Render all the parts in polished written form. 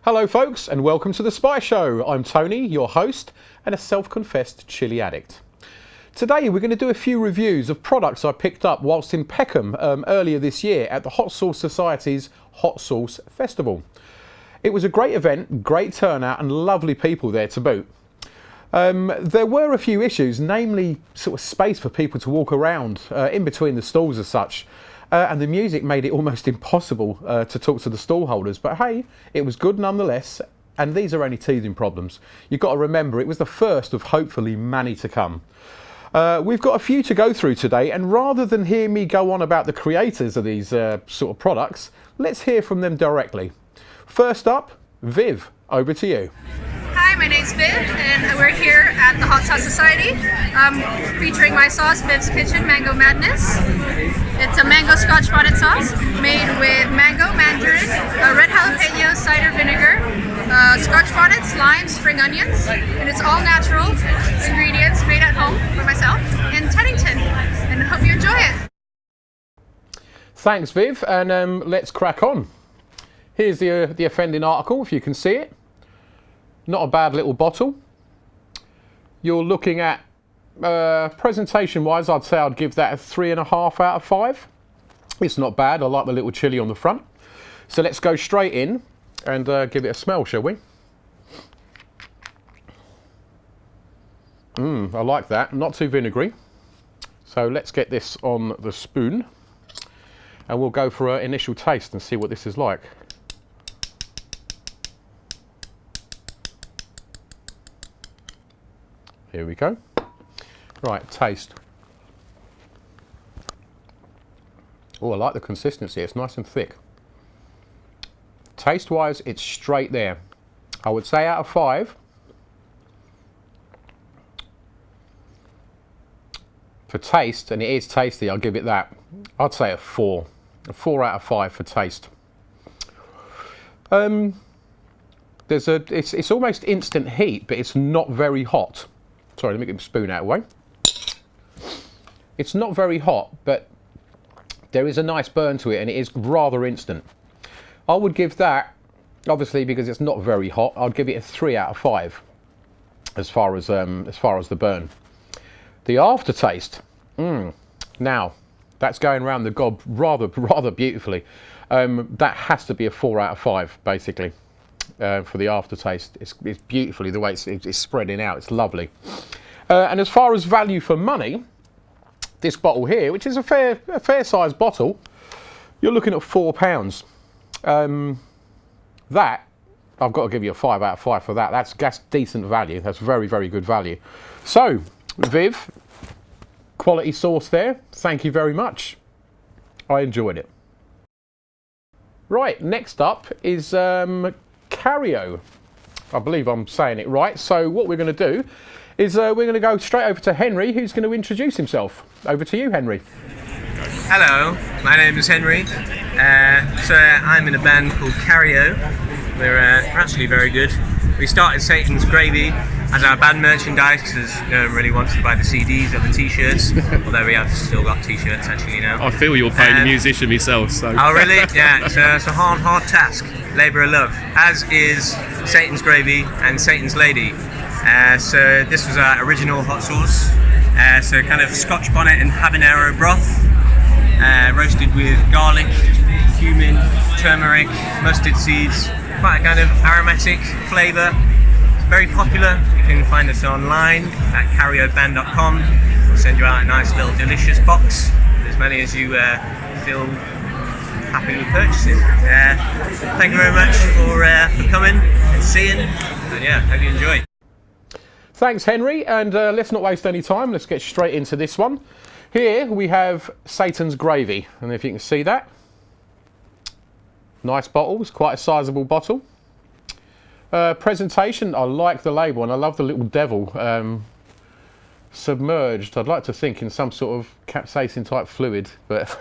Hello folks and welcome to The Spice Show. I'm Tony, your host and a self-confessed chili addict. Today we're going to do a few reviews of products I picked up whilst in Peckham earlier this year at the Hot Sauce Society's Hot Sauce Festival. It was a great event, great turnout and lovely people there to boot. There were a few issues, namely sort of space for people to walk around in between the stalls as such. And the music made it almost impossible to talk to the stall holders. But hey, it was good nonetheless. And these are only teething problems. You've got to remember, it was the first of hopefully many to come. We've got a few to go through today. And rather than hear me go on about the creators of these sort of products, let's hear from them directly. First up, Viv, over to you. Hi, my name's Viv, and we're here at the Hot Sauce Society, featuring my sauce, Viv's Kitchen Mango Madness. It's a mango scotch bonnet sauce made with mango, mandarin, red jalapeno, cider vinegar, scotch bonnets, lime, spring onions, and it's all natural ingredients made at home for myself in Teddington, and I hope you enjoy it. Thanks, Viv, and let's crack on. Here's the offending article, if you can see it. Not a bad little bottle. You're looking at presentation wise, I'd say I'd give that a 3.5 out of 5. It's not bad. I like the little chili on the front. So let's go straight in and give it a smell, shall we? I like that. Not too vinegary. So let's get this on the spoon and we'll go for an initial taste and see what this is like. Here we go. Right, taste. Oh, I like the consistency. It's nice and thick. Taste-wise, it's straight there. I would say out of 5. For taste, and it is tasty, I'll give it that. I'd say a 4. A 4 out of 5 for taste. It's almost instant heat, but it's not very hot. Sorry, let me get the spoon out of the way. It's not very hot, but there is a nice burn to it and it is rather instant. I would give that, obviously because it's not very hot, I'd give it a 3 out of 5 as far as the burn. The aftertaste, now that's going around the gob rather beautifully. That has to be a 4 out of 5 basically. For the aftertaste, it's beautifully the way it's spreading out. It's lovely. And as far as value for money, this bottle here, which is a fair sized bottle, you're looking at £4. That I've got to give you a 5 out of 5 for that. That's decent value. That's very good value. So Viv, quality sauce there. Thank you very much. I enjoyed it. Right, next up is Cario. I believe I'm saying it right. So what we're going to do is we're going to go straight over to Henry, who's going to introduce himself. Over to you, Henry. Hello, my name is Henry. So I'm in a band called Cario. We're actually very good. We started Satan's Gravy as our band merchandise because no one really wants to buy the CDs or the t-shirts, although we have still got t-shirts actually now. I feel you're playing a musician myself. So. Oh really? Yeah, it's a hard task, labour of love, as is Satan's Gravy and Satan's Lady. So this was our original hot sauce, so kind of scotch bonnet and habanero broth, roasted with garlic, cumin, turmeric, mustard seeds, quite a kind of aromatic flavour. Very popular. You can find us online at carioband.com. We'll send you out a nice little delicious box, as many as you feel happy with purchasing. Thank you very much for coming and seeing, and yeah, hope you enjoy. Thanks, Henry, and let's not waste any time. Let's get straight into this one. Here we have Satan's Gravy, and if you can see that, nice bottle. It's quite a sizable bottle. Presentation, I like the label and I love the little devil submerged. I'd like to think in some sort of capsaicin type fluid, but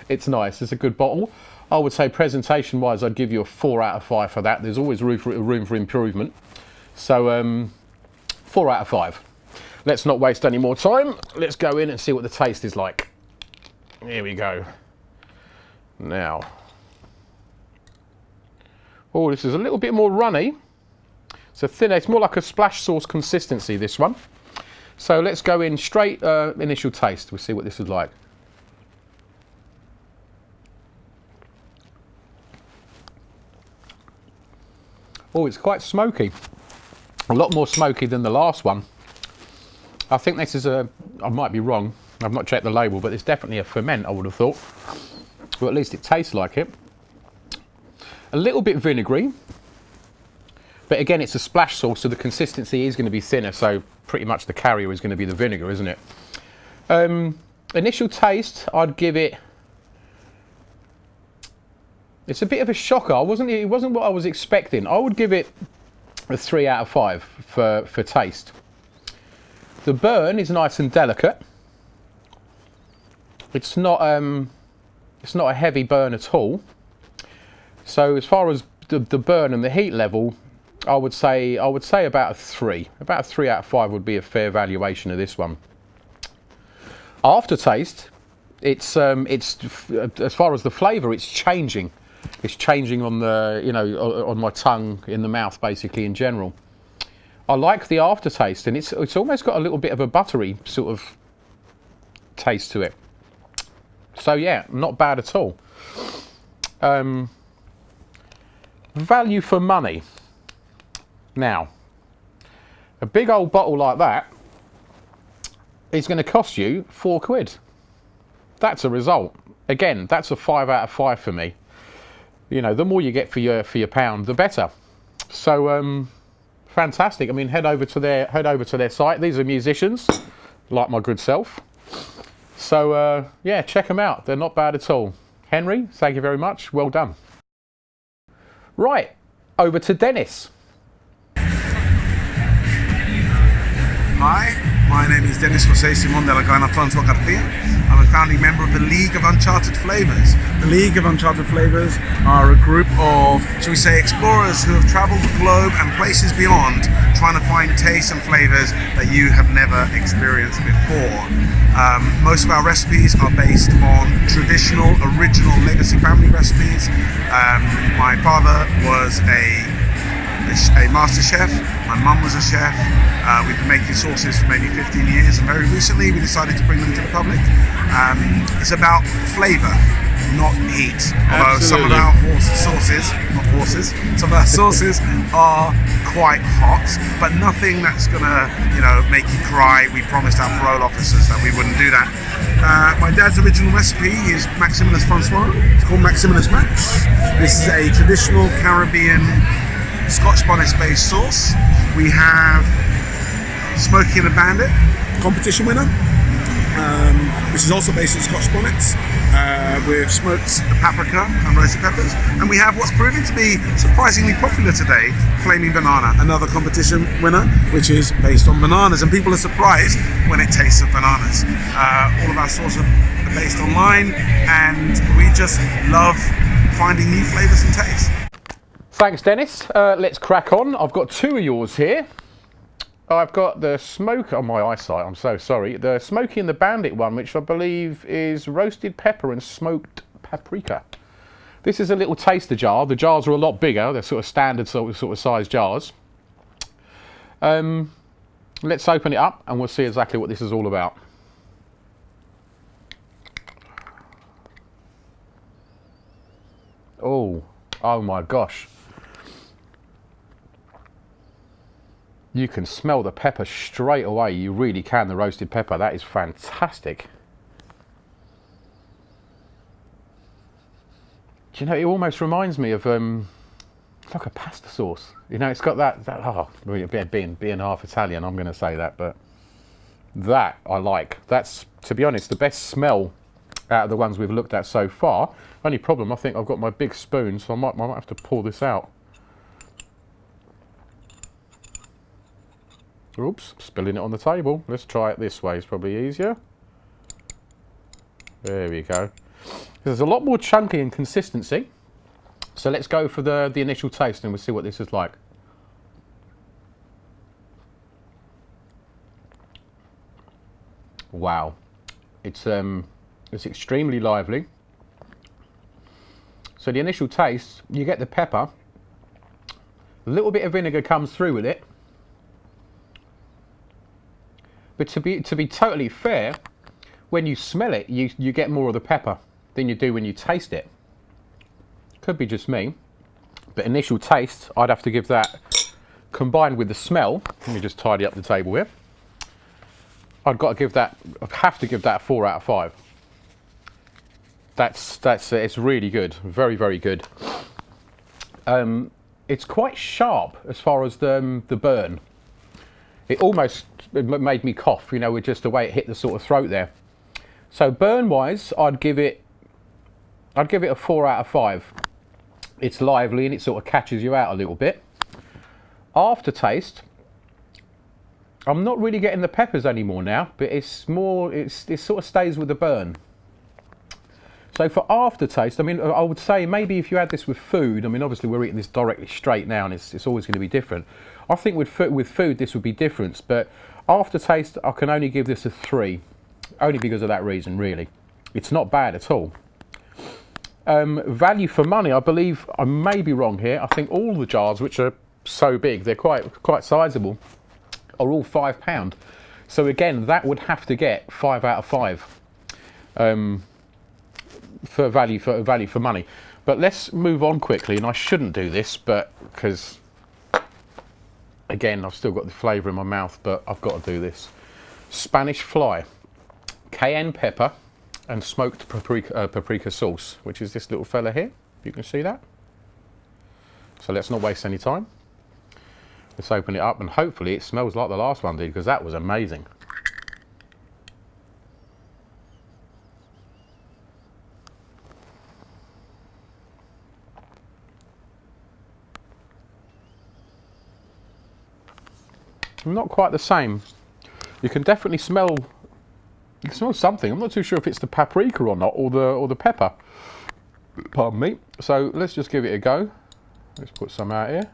it's nice. It's a good bottle. I would say presentation wise I'd give you a 4 out of 5 for that. There's always room for improvement. So 4 out of 5. Let's not waste any more time. Let's go in and see what the taste is like. Here we go. Now, Oh, this is a little bit more runny. So thinner, it's more like a splash sauce consistency, this one. So let's go in straight initial taste. We'll see what this is like. Oh, it's quite smoky. A lot more smoky than the last one. I think this is I might be wrong. I've not checked the label, but it's definitely a ferment, I would have thought. Or at least it tastes like it. A little bit vinegary. But again, it's a splash sauce, so the consistency is going to be thinner, so pretty much the carrier is going to be the vinegar, isn't it? Initial taste, I'd give it... It's a bit of a shocker. It wasn't what I was expecting. I would give it a 3 out of 5 for taste. The burn is nice and delicate. It's not a heavy burn at all. So as far as the burn and the heat level, I would say about a 3. About a 3 out of 5 would be a fair valuation of this one. Aftertaste, it's as far as the flavour, it's changing. It's changing on the on my tongue, in the mouth, basically in general. I like the aftertaste, and it's almost got a little bit of a buttery sort of taste to it. So yeah, not bad at all. Value for money. Now, a big old bottle like that is going to cost you £4. That's a result. Again, that's a 5 out of 5 for me. You know, the more you get for your pound, the better. So fantastic. I mean, head over to their site. These are musicians, like my good self. So yeah, check them out. They're not bad at all. Henry, thank you very much. Well done. Right, over to Dennis. Hi, my name is Dennis José Simón de la Gana Francois Garcia. I'm a founding member of the League of Uncharted Flavors. The League of Uncharted Flavors are a group of, shall we say, explorers who have traveled the globe and places beyond, trying to find tastes and flavors that you have never experienced before. Most of our recipes are based on traditional, original legacy family recipes. My father was a master chef. My mum was a chef. We've been making sauces for maybe 15 years, and very recently we decided to bring them to the public. It's about flavour, not heat. Although some of our some of our sauces are quite hot, but nothing that's gonna, make you cry. We promised our parole officers that we wouldn't do that. My dad's original recipe is Maximinus Francois. It's called Maximinus Max. This is a traditional Caribbean Scotch bonnet-based sauce. We have Smokey and the Bandit, competition winner, which is also based on Scotch bonnets, with smoked paprika and roasted peppers. And we have what's proving to be surprisingly popular today, Flaming Banana, another competition winner, which is based on bananas. And people are surprised when it tastes of bananas. All of our sauces are based on lime, and we just love finding new flavours and tastes. Thanks, Dennis. Let's crack on. I've got 2 of yours here. I've got the smoke on my eyesight, I'm so sorry. The Smokey and the Bandit one, which I believe is roasted pepper and smoked paprika. This is a little taster jar. The jars are a lot bigger. They're sort of standard sort of size jars. Let's open it up and we'll see exactly what this is all about. Oh my gosh. You can smell the pepper straight away. You really can, the roasted pepper. That is fantastic. Do you know, it almost reminds me of like a pasta sauce. You know, it's got being half Italian, I'm going to say that, but that I like. That's, to be honest, the best smell out of the ones we've looked at so far. Only problem, I think I've got my big spoon, so I might have to pour this out. Oops, spilling it on the table. Let's try it this way, it's probably easier. There we go. There's a lot more chunky in consistency. So let's go for the initial taste and we'll see what this is like. Wow. It's extremely lively. So the initial taste, you get the pepper, A little bit of vinegar comes through with it. But to be totally fair, when you smell it, you get more of the pepper than you do when you taste it. Could be just me, but initial taste, I'd have to give that, combined with the smell, let me just tidy up the table here. I'd have to give that a 4 out of 5. It's really good, very, very good. It's quite sharp as far as the burn. It almost made me cough, you know, with just the way it hit the sort of throat there. So burn-wise, I'd give it a 4 out of 5. It's lively and it sort of catches you out a little bit. Aftertaste, I'm not really getting the peppers anymore now, but it sort of stays with the burn. So for aftertaste, I mean, I would say maybe if you had this with food, I mean, obviously we're eating this directly straight now and it's always going to be different. I think with food this would be different, but aftertaste, I can only give this a 3. Only because of that reason, really. It's not bad at all. Value for money, I believe, I may be wrong here. I think all the jars, which are so big, they're quite sizable, are all £5. So again, that would have to get 5 out of 5 for value for money. But let's move on quickly, and I shouldn't do this, but because again, I've still got the flavour in my mouth, but I've got to do this. Spanish fly, cayenne pepper, and smoked paprika sauce, which is this little fella here. You can see that. So let's not waste any time. Let's open it up, and hopefully it smells like the last one did, because that was amazing. Not quite the same. You can definitely smell. You can smell something. I'm not too sure if it's the paprika or not, or the pepper. Pardon me. So let's just give it a go. Let's put some out here.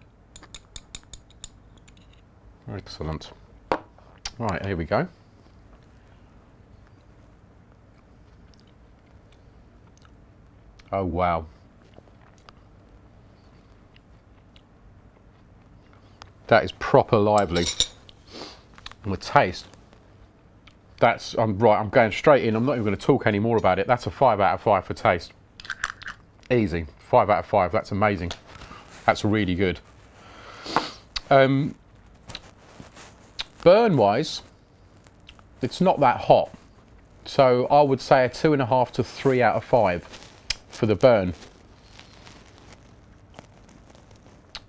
Excellent. Right, here we go. Oh wow. That is proper lively. And the taste. I'm going straight in. I'm not even going to talk any more about it. That's a 5 out of 5 for taste. Easy. 5 out of 5. That's amazing. That's really good. Burn-wise, it's not that hot. So I would say a 2.5 to 3 out of 5 for the burn.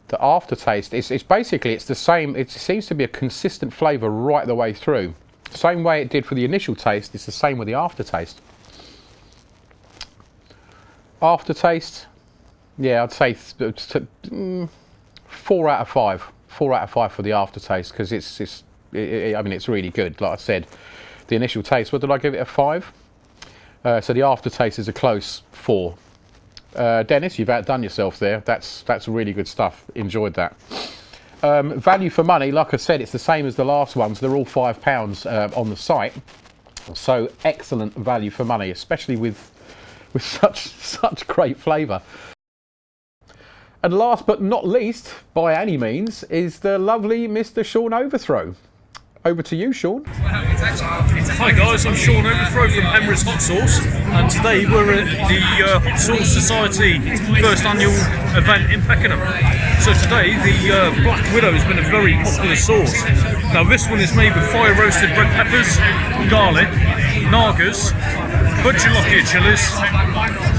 The aftertaste, it's basically, it's the same. It seems to be a consistent flavour right the way through. Same way it did for the initial taste, it's the same with the aftertaste. Aftertaste, yeah, I'd say 4 out of 5. 4 out of 5 for the aftertaste, because I mean, it's really good. Like I said, the initial taste, what did I give it, a 5? So the aftertaste is a close 4. Dennis, you've outdone yourself there. That's really good stuff. Enjoyed that. Value for money, like I said, it's the same as the last ones. They're all £5 on the site. So excellent value for money, especially with such great flavour. And last but not least, by any means, is the lovely Mr. Sean Overthrow. Over to you, Sean. Hi guys, I'm Sean Overthrow from Emirates Hot Sauce, and today we're at the Hot Sauce Society first annual event in Peckham. So today the Black Widow has been a very popular sauce. Now this one is made with fire roasted red peppers, garlic, nagers, butcher lockyer chilies,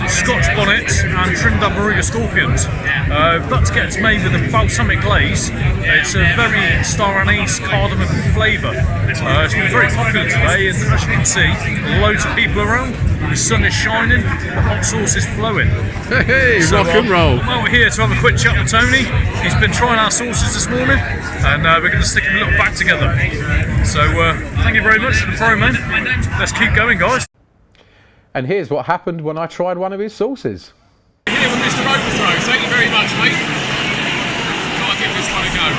Scotch bonnets and trimmed Aboriga scorpions. That gets made with a balsamic glaze. It's a very star anise cardamom flavour. It's been very popular today, and as you can see, loads of people around. The sun is shining, the hot sauce is flowing. Hey, so, rock and roll. Well, we're here to have a quick chat with Tony. He's been trying our sauces this morning, and we're going to stick a little back together. So thank you very much for the promo. Let's keep going, guys. And here's what happened when I tried one of his sauces. Here with Mr. Overthrow. Thank you very much, mate. Gotta give this one a go.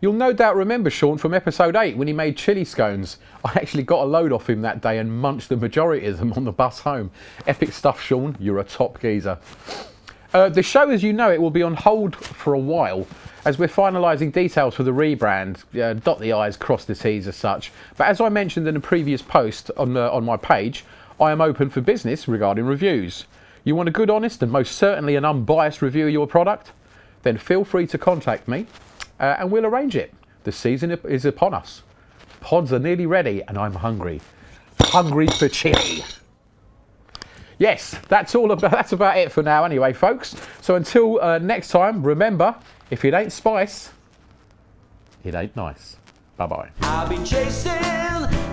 You'll no doubt remember Sean from episode 8 when he made chili scones. I actually got a load off him that day and munched the majority of them on the bus home. Epic stuff, Sean. You're a top geezer. The show, as you know, it will be on hold for a while as we're finalising details for the rebrand. Dot the I's, cross the T's as such. But as I mentioned in a previous post on my page, I am open for business regarding reviews. You want a good, honest and most certainly an unbiased review of your product? Then feel free to contact me. And we'll arrange it. The season is upon us. Pods are nearly ready and I'm hungry. Hungry for chili. Yes, that's about it for now anyway, folks. So until next time, remember, if it ain't spice, it ain't nice. Bye-bye. I've been chasing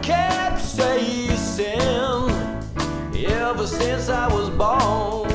capsaicin ever since I was born.